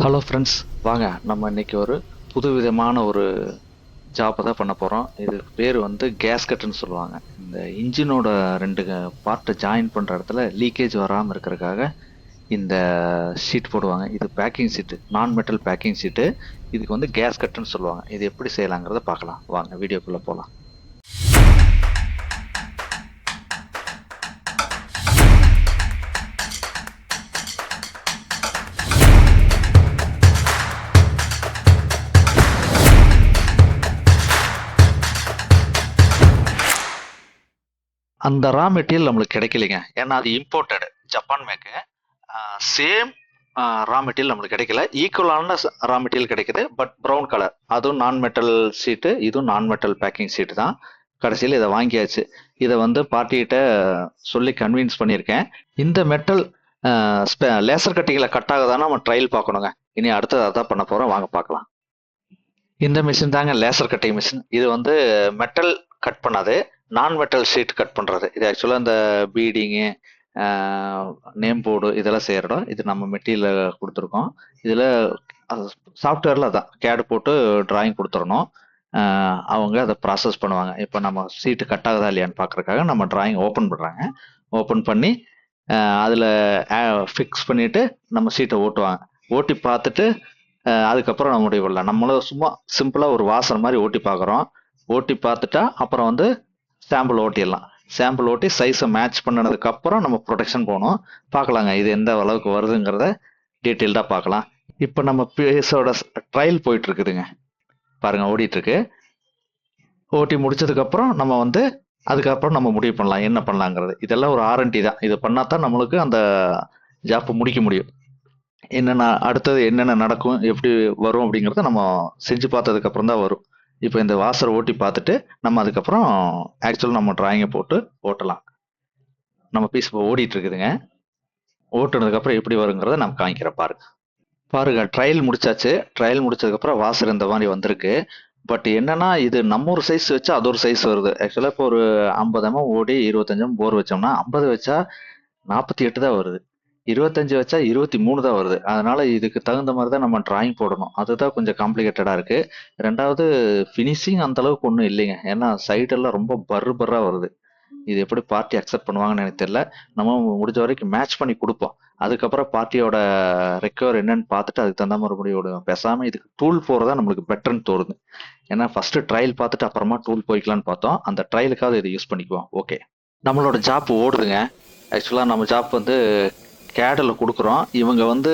Hello friends, வாங்க நம்ம இன்னைக்கு ஒரு புதுவிதமான ஒரு ஜாப்பை தான் பண்ண போகிறோம். இது பேர் வந்து கேஸ்கட்னு சொல்லுவாங்க. இந்த இன்ஜினோட ரெண்டு பார்ட்டை ஜாயின் பண்ணுற இடத்துல லீக்கேஜ் வராமல் இருக்கிறதுக்காக இந்த ஷீட் போடுவாங்க. இது பேக்கிங் ஷீட்டு, நான் மெட்டல் பேக்கிங் ஷீட்டு. இதுக்கு வந்து கேஸ்கட்னு சொல்லுவாங்க. இது எப்படி செய்யலாங்கிறத பார்க்கலாம். வாங்க வீடியோக்குள்ளே போகலாம். அந்த ரா மெட்டீரியல் நம்மளுக்கு கிடைக்கலைங்க. ஏன்னா அது imported, Japan make. Same raw material நம்மளுக்கு கிடைக்கல. ஈக்குவலான ரா மெட்டீரியல் கிடைக்குது, பட் ப்ரௌன் கலர். அதுவும் நான் மெட்டல் ஷீட்டு, இதுவும் நான் மெட்டல் பேக்கிங் ஷீட்டு தான். கடைசியில் இதை வாங்கியாச்சு. இதை வந்து பார்ட்டிகிட்ட சொல்லி கன்வின்ஸ் பண்ணியிருக்கேன். இந்த மெட்டல் லேசர் கட்டிங்கில் கட் ஆகுதான்னு நம்ம ட்ரையல் பார்க்கணுங்க. இனி அடுத்தது அதான் பண்ண போகிறோம். வாங்க பார்க்கலாம். இந்த மிஷின் தாங்க லேசர் கட்டிங் மிஷின். இது வந்து மெட்டல் கட் பண்ணாது, நான் மெட்டல் ஷீட் கட் பண்ணுறது. இது ஆக்சுவலாக இந்த பீடிங்கு, நேம் போர்டு இதெல்லாம் செய்கிற இடம். இது நம்ம மெட்டீரியல் கொடுத்துருக்கோம். இதில் சாஃப்ட்வேரில் தான் கேடு போட்டு டிராயிங் கொடுத்துடணும். அவங்க அதை ப்ராசஸ் பண்ணுவாங்க. இப்போ நம்ம சீட்டு கட் ஆகுதா இல்லையான்னு பார்க்குறதுக்காக நம்ம டிராயிங் ஓப்பன் பண்ணுறாங்க. ஓப்பன் பண்ணி அதில் ஃபிக்ஸ் பண்ணிவிட்டு நம்ம சீட்டை ஓட்டுவாங்க. ஓட்டி பார்த்துட்டு அதுக்கப்புறம் நம்ம முடிவு பண்ணலாம். நம்மளும் சும்மா சிம்பிளாக ஒரு வாசனை மாதிரி ஓட்டி பார்க்குறோம். ஓட்டி பார்த்துட்டா அப்புறம் வந்து சாம்பிள் ஓட்டிடலாம். சாம்பிள் ஓட்டி சைஸை மேட்ச் பண்ணினதுக்கப்புறம் நம்ம ப்ரொடெக்ஷன் போகணும். பார்க்கலாங்க இது எந்த அளவுக்கு வருதுங்கிறத டீட்டெயில்டாக பார்க்கலாம். இப்போ நம்ம பீஸோட ட்ரையல் போயிட்டுருக்குதுங்க. பாருங்கள், ஓடிட்டுருக்கு. ஓட்டி முடிச்சதுக்கப்புறம் நம்ம வந்து அதுக்கப்புறம் நம்ம முடிவு பண்ணலாம் என்ன பண்ணலாங்கிறது. இதெல்லாம் ஒரு ஆர்என்டி தான். இது பண்ணால் தான் நம்மளுக்கு அந்த ஜாப்பை முடிக்க முடியும். என்னென்ன அடுத்தது என்னென்ன நடக்கும், எப்படி வரும் அப்படிங்கிறத நம்ம செஞ்சு பார்த்ததுக்கப்புறம் தான் வரும். இப்போ இந்த வாசரை ஓட்டி பார்த்துட்டு நம்ம அதுக்கப்புறம் ஆக்சுவலாக நம்ம டிராயிங்கை போட்டு ஓட்டலாம். நம்ம பீஸ் இப்போ ஓடிட்டு இருக்குதுங்க. ஓட்டுனதுக்கப்புறம் எப்படி வருங்கிறத நம்ம காமிக்கிறேன். பாருங்க ட்ரையல் முடிச்சாச்சு. ட்ரையல் முடிச்சதுக்கப்புறம் வாசர் இந்த மாதிரி வந்திருக்கு. பட் என்னன்னா இது நம்ம ஒரு சைஸ் வச்சா அது ஒரு சைஸ் வருது. ஆக்சுவலாக இப்போ ஒரு 50 mm ஓடி 25 mm போர் வச்சோம்னா 50 வச்சா 48 தான் வருது. 25 வச்சா 23 தான் வருது. அதனால இதுக்கு தகுந்த மாதிரி தான் நம்ம டிராயிங் போடணும். அதுதான் கொஞ்சம் காம்ப்ளிகேட்டடாக இருக்கு. ரெண்டாவது ஃபினிஷிங் அந்த அளவுக்கு ஒன்றும் இல்லைங்க. ஏன்னா சைடெல்லாம் ரொம்ப பர்ராக வருது. இது எப்படி பார்ட்டி அக்செப்ட் பண்ணுவாங்கன்னு எனக்கு தெரியல. நம்ம முடிஞ்ச வரைக்கும் மேட்ச் பண்ணி கொடுப்போம். அதுக்கப்புறம் பார்ட்டியோட ரெக்வயர் என்னன்னு பார்த்துட்டு அதுக்கு தகுந்த மாதிரி முடிவு விடுவோம். பேசாமல் இதுக்கு டூல் போகிறதா நம்மளுக்கு பெட்டர்னு தோணுது. ஏன்னா ஃபர்ஸ்ட் ட்ரையல் பார்த்துட்டு அப்புறமா டூல் போய்க்கலான்னு பார்த்தோம். அந்த ட்ரையலுக்காவது இதை யூஸ் பண்ணிக்குவோம். ஓகே, நம்மளோட ஜாப் ஓடுதுங்க. ஆக்சுவலாக நம்ம ஜாப் வந்து கேடில் கொடுக்குறோம். இவங்க வந்து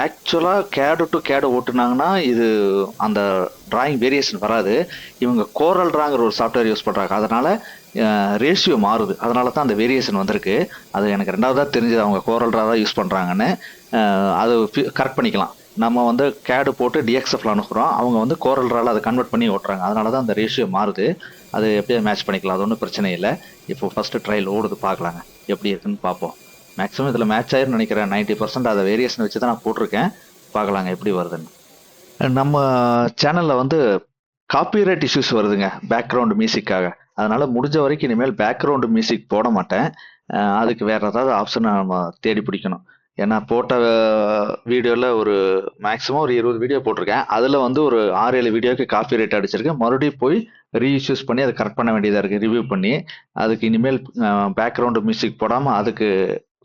ஆக்சுவலாக கேடு டு கேடு ஓட்டுனாங்கன்னா இது அந்த டிராயிங் வேரியேஷன் வராது. இவங்க கோரல் டிராங்கிற ஒரு சாஃப்ட்வேர் யூஸ் பண்ணுறாங்க. அதனால் ரேஷியோ மாறுது. அதனால தான் அந்த வேரியேஷன் வந்திருக்கு. அது எனக்கு ரெண்டாவதாக தெரிஞ்சது அவங்க கோரல் ட்ரா தான் யூஸ் பண்ணுறாங்கன்னு. அது கரெக்ட் பண்ணிக்கலாம். நம்ம வந்து கேடு போட்டு டிஎக்ஸ்எஃப்ல அனுப்புகிறோம். அவங்க வந்து கோரல் ட்ராவில் அதை கன்வெர்ட் பண்ணி ஓட்டுறாங்க. அதனால தான் அந்த ரேஷியோ மாறுது. அது எப்படியே மேட்ச் பண்ணிக்கலாம். அது ஒன்றும் பிரச்சனை இல்லை. இப்போ ஃபஸ்ட்டு ட்ரையல் ஓடுது, பார்க்கலாங்க எப்படி இருக்குன்னு பார்ப்போம். மேக்ஸிமம் இதில் மேட்ச் ஆயிருன்னு நினைக்கிறேன். 90% அதை வேரியேஷன் வச்சு தான் நான் போட்டிருக்கேன். பார்க்கலாங்க எப்படி வருதுன்னு. நம்ம சேனலில் வந்து காப்பிரைட் இஷ்யூஸ் வருதுங்க பேக்ரவுண்ட் மியூசிக்காக. அதனால முடிஞ்ச வரைக்கும் இனிமேல் பேக்ரவுண்டு மியூசிக் போட மாட்டேன். அதுக்கு வேற ஏதாவது ஆப்ஷனை நம்ம தேடி பிடிக்கணும். ஏன்னா போட்ட வீடியோவில் ஒரு மேக்ஸிமம் ஒரு 20 வீடியோ போட்டிருக்கேன். அதில் வந்து ஒரு 6-7 வீடியோக்கு காப்பிரைட் அடிச்சிருக்கேன். மறுபடியும் போய் ரீஇஷ்யூஸ் பண்ணி அதை கரெக்ட் பண்ண வேண்டியதாக இருக்குது, ரிவ்யூ பண்ணி. அதுக்கு இனிமேல் பேக்ரவுண்டு மியூசிக் போடாமல் அதுக்கு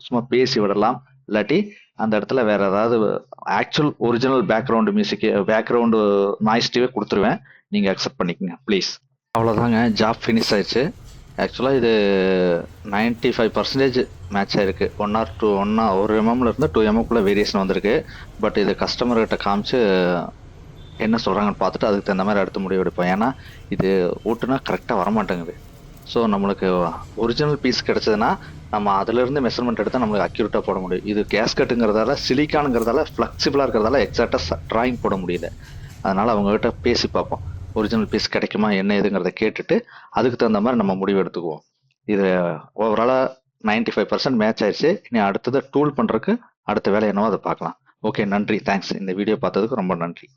சும்மா பேசி விடலாம். இல்லாட்டி அந்த இடத்துல வேற ஏதாவது actual original background music, background நாய்ஸ்டிவே கொடுத்துருவேன். நீங்கள் அக்செப்ட் பண்ணிக்கோங்க ப்ளீஸ். அவ்வளோதாங்க, ஜாப் ஃபினிஷ் ஆயிடுச்சு. ஆக்சுவலாக இது 95% மேட்ச் ஆயிருக்கு. 1 or 2 1 mmலேருந்து 2 mmக்குள்ளே வேரியேஷன் வந்திருக்கு. பட் இது கஸ்டமர்கிட்ட காமிச்சு என்ன சொல்கிறாங்கன்னு பார்த்துட்டு அதுக்கு தகுந்த மாதிரி அடுத்த முடிவு எடுப்போம். ஏன்னா இது ஓட்டுனா கரெக்டாக வரமாட்டேங்குது. ஸோ நம்மளுக்கு ஒரிஜினல் பீஸ் கிடச்சதுன்னா நம்ம அதிலிருந்து மெஷர்மெண்ட் எடுத்தால் நம்மளுக்கு அக்யூரேட்டாக போட முடியும். இது கேஸ்கட்டுங்கிறதால, சிலிக்கானுங்கிறதால, ஃப்ளெக்சிபிளாக இருக்கிறதால எக்ஸாக்டாக டிராயிங் போட முடியல. அதனால் அவங்ககிட்ட பேசி பார்ப்போம். ஒரிஜினல் பீஸ் கிடைக்குமா என்ன ஏதுங்கிறத கேட்டுட்டு அதுக்கு தகுந்த மாதிரி நம்ம முடிவு எடுத்துக்குவோம். இது ஓவராலாக 95% மேட்ச் ஆயிடுச்சு. இனி அடுத்தது டூல் பண்ணுறதுக்கு அடுத்த வேலை என்னவோ அதை பார்க்கலாம். ஓகே, நன்றி, தேங்க்ஸ். இந்த வீடியோ பார்த்ததுக்கு ரொம்ப நன்றி.